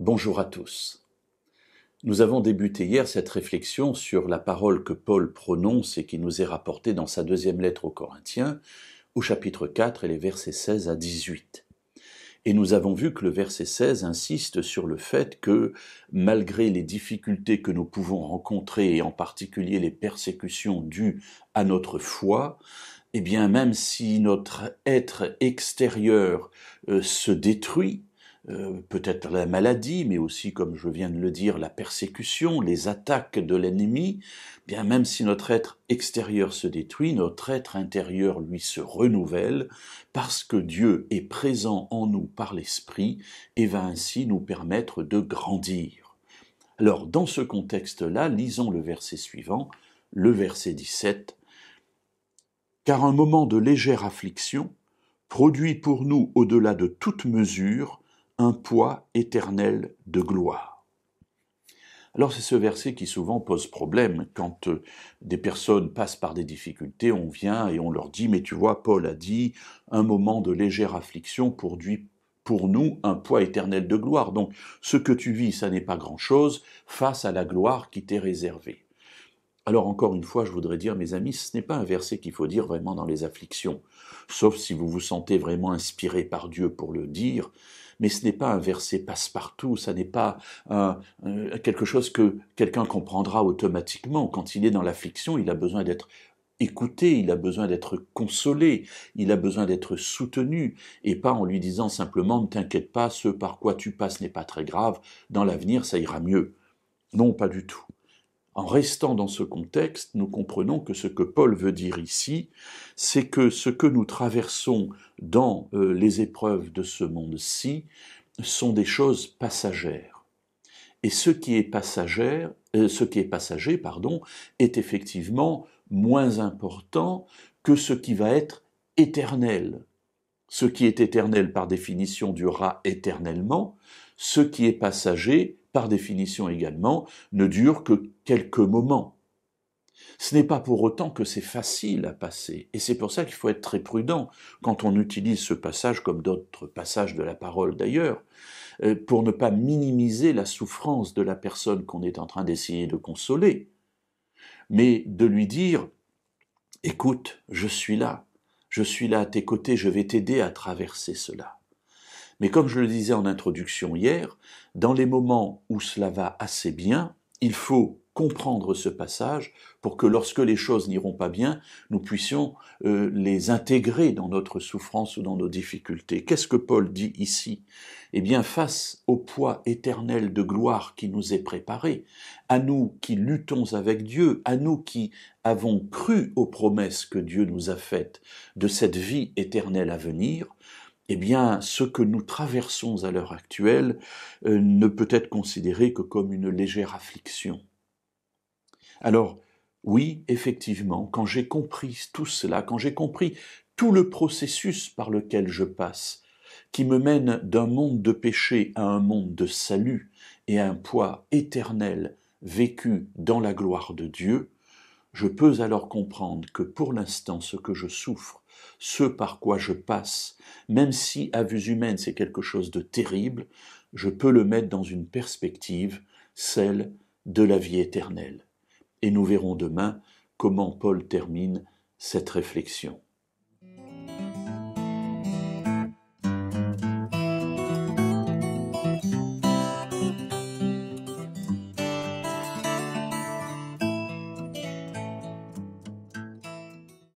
Bonjour à tous. Nous avons débuté hier cette réflexion sur la parole que Paul prononce et qui nous est rapportée dans sa deuxième lettre aux Corinthiens, au chapitre 4 et les versets 16 à 18. Et nous avons vu que le verset 16 insiste sur le fait que, malgré les difficultés que nous pouvons rencontrer, et en particulier les persécutions dues à notre foi, eh bien, même si notre être extérieur se détruit, peut-être la maladie, mais aussi, comme je viens de le dire, la persécution, les attaques de l'ennemi, bien même si notre être extérieur se détruit, notre être intérieur, lui, se renouvelle, parce que Dieu est présent en nous par l'Esprit et va ainsi nous permettre de grandir. Alors, dans ce contexte-là, lisons le verset suivant, le verset 17. « Car un moment de légère affliction produit pour nous, au-delà de toute mesure, un poids éternel de gloire. » Alors c'est ce verset qui souvent pose problème. Quand des personnes passent par des difficultés, on vient et on leur dit « Mais tu vois, Paul a dit, un moment de légère affliction produit pour nous un poids éternel de gloire. Donc ce que tu vis, ça n'est pas grand-chose face à la gloire qui t'est réservée. » Alors encore une fois, je voudrais dire, mes amis, ce n'est pas un verset qu'il faut dire vraiment dans les afflictions, sauf si vous vous sentez vraiment inspiré par Dieu pour le dire, mais ce n'est pas un verset passe-partout, ça n'est pas quelque chose que quelqu'un comprendra automatiquement. Quand il est dans l'affliction, il a besoin d'être écouté, il a besoin d'être consolé, il a besoin d'être soutenu, et pas en lui disant simplement « ne t'inquiète pas, ce par quoi tu passes n'est pas très grave, dans l'avenir ça ira mieux ». Non, pas du tout. En restant dans ce contexte, nous comprenons que ce que Paul veut dire ici, c'est que ce que nous traversons dans les épreuves de ce monde-ci sont des choses passagères. Et ce qui est passager, est effectivement moins important que ce qui va être éternel. Ce qui est éternel, par définition, durera éternellement. Ce qui est passager, par définition également, ne dure que quelques moments. Ce n'est pas pour autant que c'est facile à passer, et c'est pour ça qu'il faut être très prudent quand on utilise ce passage, comme d'autres passages de la parole d'ailleurs, pour ne pas minimiser la souffrance de la personne qu'on est en train d'essayer de consoler, mais de lui dire « Écoute, je suis là à tes côtés, je vais t'aider à traverser cela. » Mais comme je le disais en introduction hier, dans les moments où cela va assez bien, il faut comprendre ce passage pour que lorsque les choses n'iront pas bien, nous puissions les intégrer dans notre souffrance ou dans nos difficultés. Qu'est-ce que Paul dit ici ? Eh bien, face au poids éternel de gloire qui nous est préparé, à nous qui luttons avec Dieu, à nous qui avons cru aux promesses que Dieu nous a faites de cette vie éternelle à venir, eh bien, ce que nous traversons à l'heure actuelle ne peut être considéré que comme une légère affliction. Alors, oui, effectivement, quand j'ai compris tout cela, quand j'ai compris tout le processus par lequel je passe, qui me mène d'un monde de péché à un monde de salut et à un poids éternel vécu dans la gloire de Dieu, je peux alors comprendre que pour l'instant, ce que je souffre, ce par quoi je passe, même si à vue humaine c'est quelque chose de terrible, je peux le mettre dans une perspective, celle de la vie éternelle. Et nous verrons demain comment Paul termine cette réflexion.